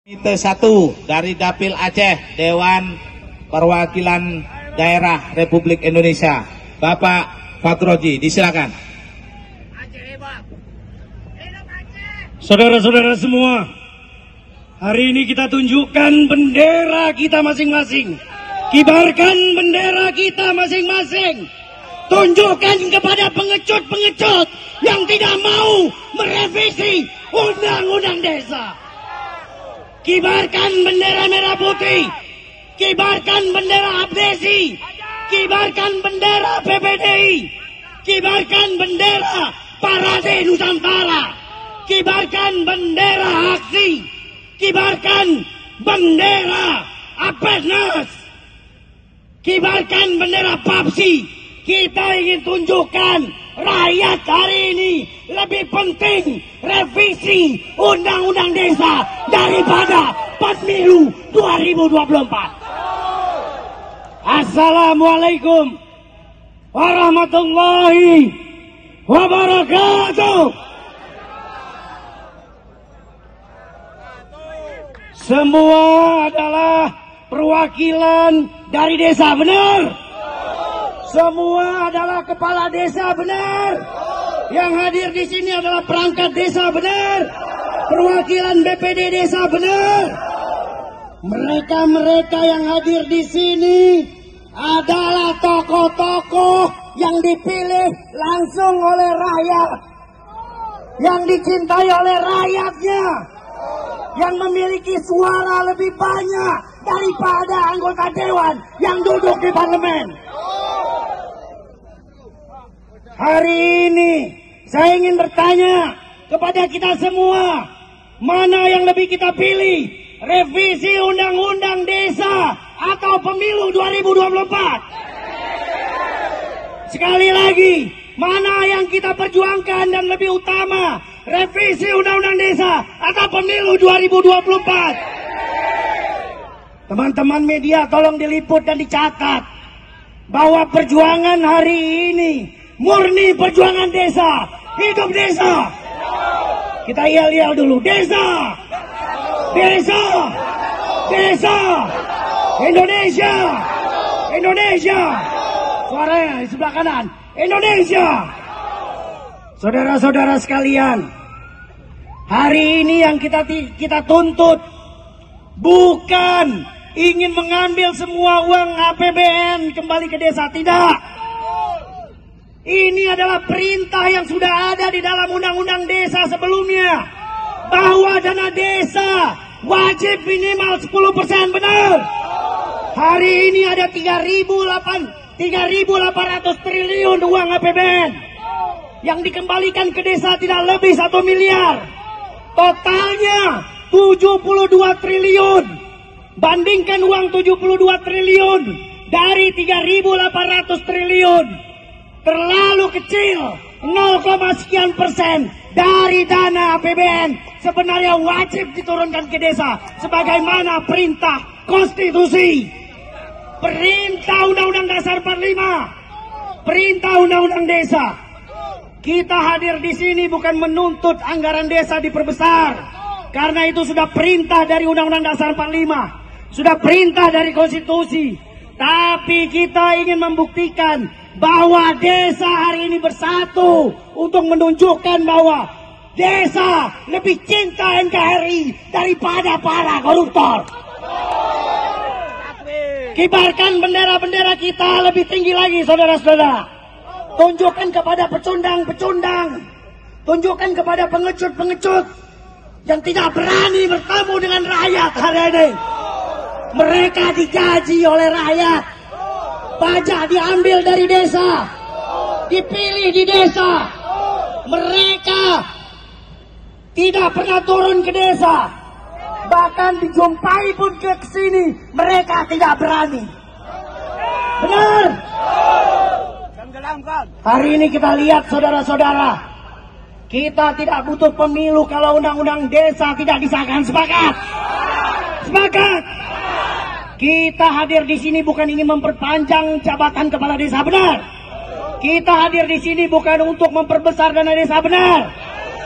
Komite 1 dari Dapil Aceh, Dewan Perwakilan Daerah Republik Indonesia, Bapak Fatroji, disilakan. Saudara-saudara semua, hari ini kita tunjukkan bendera kita masing-masing. Kibarkan bendera kita masing-masing. Tunjukkan kepada pengecut-pengecut yang tidak mau merevisi undang-undang desa. Kibarkan bendera merah putih, kibarkan bendera abdesi, kibarkan bendera PPDI, kibarkan bendera Parade Nusantara, kibarkan bendera aksi, kibarkan bendera Apesnas, kibarkan bendera PAPSI. Kita ingin tunjukkan rakyat hari ini lebih penting revisi undang-undang desa daripada pemilu 2024. Assalamualaikum warahmatullahi wabarakatuh. Semua adalah perwakilan dari desa, benar? Semua adalah kepala desa, benar? Yang hadir di sini adalah perangkat desa, benar? Perwakilan BPD desa, benar? Mereka-mereka yang hadir di sini adalah tokoh-tokoh yang dipilih langsung oleh rakyat, yang dicintai oleh rakyatnya, yang memiliki suara lebih banyak daripada anggota dewan yang duduk di parlemen. Hari ini saya ingin bertanya kepada kita semua, mana yang lebih kita pilih? Revisi undang-undang desa atau pemilu 2024? Sekali lagi, mana yang kita perjuangkan dan lebih utama? Revisi undang-undang desa atau pemilu 2024? Teman-teman media, tolong diliput dan dicatat bahwa perjuangan hari ini murni perjuangan desa. Hidup desa. Kita yel-yel dulu. Desa. Desa. Desa. Indonesia. Indonesia. Suaranya di sebelah kanan. Indonesia. Saudara-saudara sekalian, hari ini yang kita tuntut bukan ingin mengambil semua uang APBN kembali ke desa, tidak. Ini adalah perintah yang sudah ada di dalam undang-undang desa sebelumnya, bahwa dana desa wajib minimal 10%, benar? Hari ini ada 3.800 triliun uang APBN yang dikembalikan ke desa tidak lebih 1 miliar. Totalnya 72 triliun. Bandingkan uang 72 triliun dari 3.800 triliun. Terlalu kecil, 0,sekian persen dari dana APBN sebenarnya wajib diturunkan ke desa sebagaimana perintah konstitusi, perintah Undang-Undang Dasar 45, perintah Undang-Undang Desa. Kita hadir di sini bukan menuntut anggaran desa diperbesar, karena itu sudah perintah dari Undang-Undang Dasar 45, sudah perintah dari konstitusi. Tapi kita ingin membuktikan bahwa desa hari ini bersatu untuk menunjukkan bahwa desa lebih cinta NKRI daripada para koruptor. Kibarkan bendera-bendera kita lebih tinggi lagi, saudara-saudara. Tunjukkan kepada pecundang-pecundang, tunjukkan kepada pengecut-pengecut yang tidak berani bertemu dengan rakyat hari ini. Mereka digaji oleh rakyat, pajak diambil dari desa, dipilih di desa. Mereka tidak pernah turun ke desa, bahkan dijumpai pun ke sini mereka tidak berani. Benar? Hari ini kita lihat, saudara-saudara, kita tidak butuh pemilu kalau undang-undang desa tidak disahkan. Sepakat? Sepakat? Kita hadir di sini bukan ingin memperpanjang jabatan kepala desa, benar? Kita hadir di sini bukan untuk memperbesar dana desa, benar?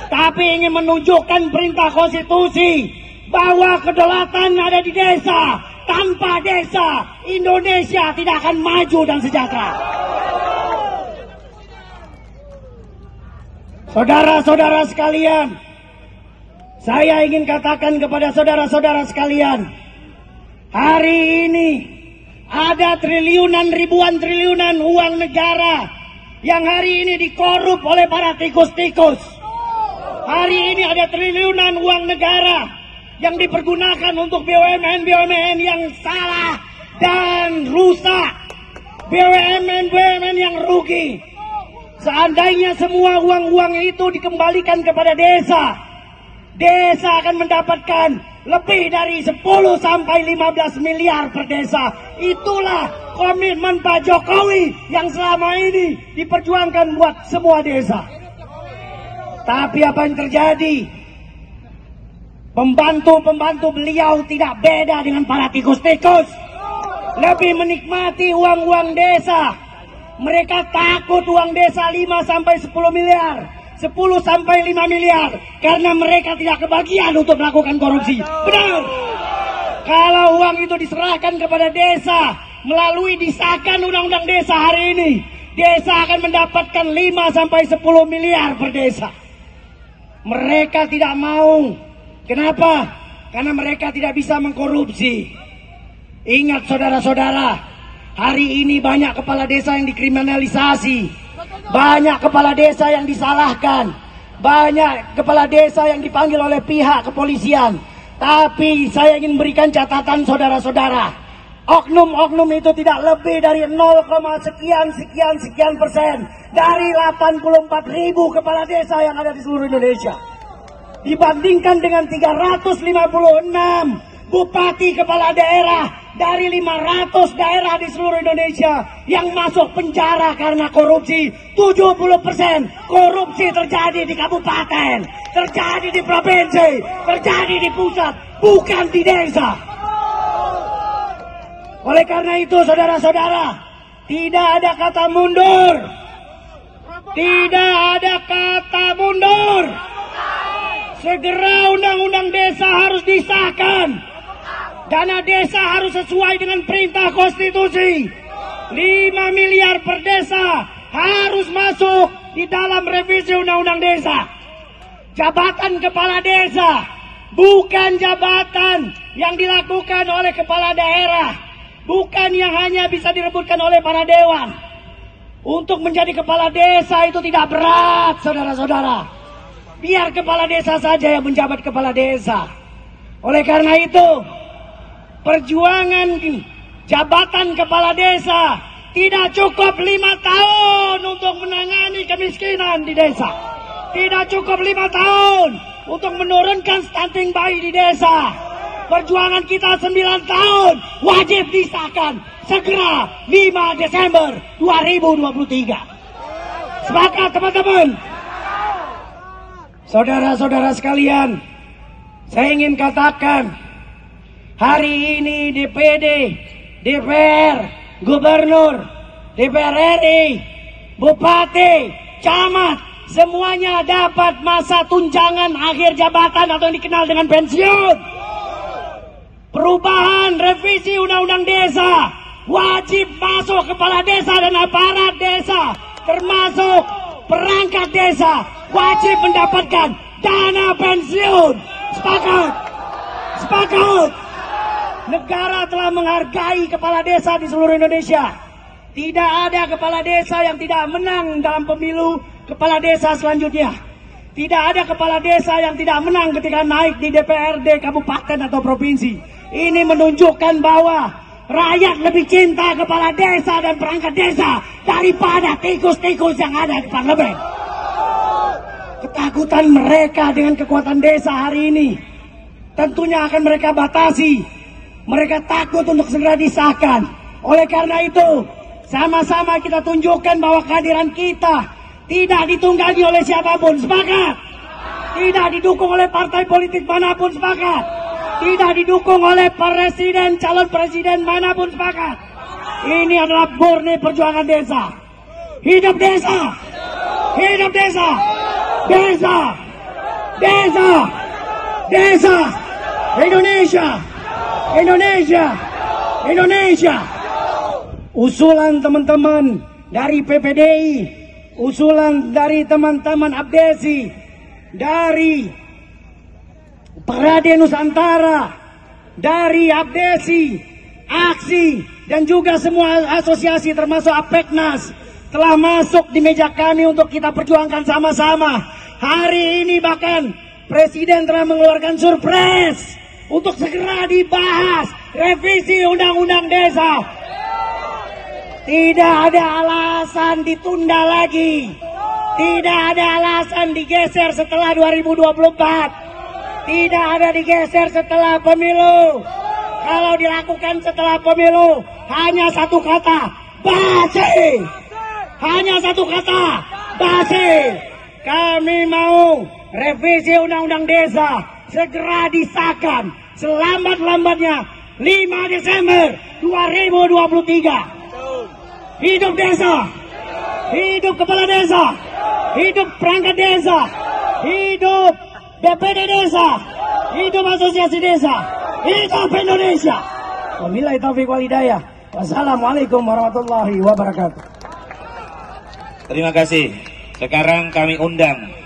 Tapi ingin menunjukkan perintah konstitusi bahwa kedaulatan ada di desa. Tanpa desa, Indonesia tidak akan maju dan sejahtera. Saudara-saudara sekalian, saya ingin katakan kepada saudara-saudara sekalian, hari ini ada triliunan, ribuan triliunan uang negara yang hari ini dikorup oleh para tikus-tikus. Hari ini ada triliunan uang negara yang dipergunakan untuk BUMN-BUMN yang salah dan rusak. BUMN-BUMN yang rugi. Seandainya semua uang-uang itu dikembalikan kepada desa, desa akan mendapatkan lebih dari 10 sampai 15 miliar per desa. Itulah komitmen Pak Jokowi yang selama ini diperjuangkan buat semua desa. Tapi apa yang terjadi? Pembantu-pembantu beliau tidak beda dengan para tikus-tikus. Lebih menikmati uang-uang desa. Mereka takut uang desa 5 sampai 10 miliar. 10 sampai 5 miliar. Karena mereka tidak kebagian untuk melakukan korupsi. Benar. Kalau uang itu diserahkan kepada desa melalui disahkan undang-undang desa hari ini, desa akan mendapatkan 5 sampai 10 miliar per desa. Mereka tidak mau. Kenapa? Karena mereka tidak bisa mengkorupsi. Ingat saudara-saudara, hari ini banyak kepala desa yang dikriminalisasi. Banyak kepala desa yang disalahkan. Banyak kepala desa yang dipanggil oleh pihak kepolisian. Tapi saya ingin berikan catatan saudara-saudara. Oknum-oknum itu tidak lebih dari 0, sekian persen dari 84.000 kepala desa yang ada di seluruh Indonesia. Dibandingkan dengan 356 bupati kepala daerah dari 500 daerah di seluruh Indonesia yang masuk penjara karena korupsi. 70% korupsi terjadi di kabupaten, terjadi di provinsi, terjadi di pusat, bukan di desa. Oleh karena itu saudara-saudara, tidak ada kata mundur. Tidak ada kata mundur. Segera undang-undang desa harus disahkan. Dana desa harus sesuai dengan perintah konstitusi. 5 miliar per desa harus masuk di dalam revisi undang-undang desa. Jabatan kepala desa bukan jabatan yang dilakukan oleh kepala daerah. Bukan yang hanya bisa direbutkan oleh para dewan. Untuk menjadi kepala desa itu tidak berat, saudara-saudara. Biar kepala desa saja yang menjabat kepala desa. Oleh karena itu, perjuangan jabatan kepala desa tidak cukup 5 tahun untuk menangani kemiskinan di desa. Tidak cukup 5 tahun untuk menurunkan stunting bayi di desa. Perjuangan kita 9 tahun wajib disahkan segera 5 Desember 2023. Sepakat teman-teman? Saudara-saudara sekalian, saya ingin katakan, hari ini DPD, DPR, Gubernur, DPR RI, Bupati, Camat, semuanya dapat masa tunjangan akhir jabatan atau yang dikenal dengan pensiun. Perubahan revisi undang-undang desa, wajib masuk kepala desa dan aparat desa, termasuk perangkat desa, wajib mendapatkan dana pensiun. Sepakat? Sepakat? Negara telah menghargai kepala desa di seluruh Indonesia. Tidak ada kepala desa yang tidak menang dalam pemilu kepala desa selanjutnya. Tidak ada kepala desa yang tidak menang ketika naik di DPRD kabupaten atau provinsi. Ini menunjukkan bahwa rakyat lebih cinta kepala desa dan perangkat desa daripada tikus-tikus yang ada di parlemen. Ketakutan mereka dengan kekuatan desa hari ini tentunya akan mereka batasi. Mereka takut untuk segera disahkan. Oleh karena itu, sama-sama kita tunjukkan bahwa kehadiran kita tidak ditunggangi oleh siapapun. Sepakat? Tidak didukung oleh partai politik manapun. Sepakat? Tidak didukung oleh presiden, calon presiden manapun. Sepakat? Ini adalah murni perjuangan desa. Hidup desa! Hidup desa! Desa! Desa! Desa! Indonesia. Indonesia. Indonesia. Usulan teman-teman dari PPDI, usulan dari teman-teman Abdesi, dari Parade Nusantara, dari Abdesi, Aksi, dan juga semua asosiasi termasuk APEKNAS telah masuk di meja kami untuk kita perjuangkan sama-sama. Hari ini bahkan Presiden telah mengeluarkan surprise untuk segera dibahas revisi Undang-Undang Desa. Tidak ada alasan ditunda lagi. Tidak ada alasan digeser setelah 2024. Tidak ada digeser setelah pemilu. Kalau dilakukan setelah pemilu, hanya satu kata, basi. Hanya satu kata, basi. Kami mau revisi Undang-Undang Desa segera disahkan selambat-lambatnya 5 Desember 2023. Hidup desa, hidup kepala desa, hidup perangkat desa, hidup BPD desa, hidup asosiasi desa, hidup Indonesia. Wabillahi taufiq wal hidayah. Wassalamualaikum warahmatullahi wabarakatuh. Terima kasih. Sekarang kami undang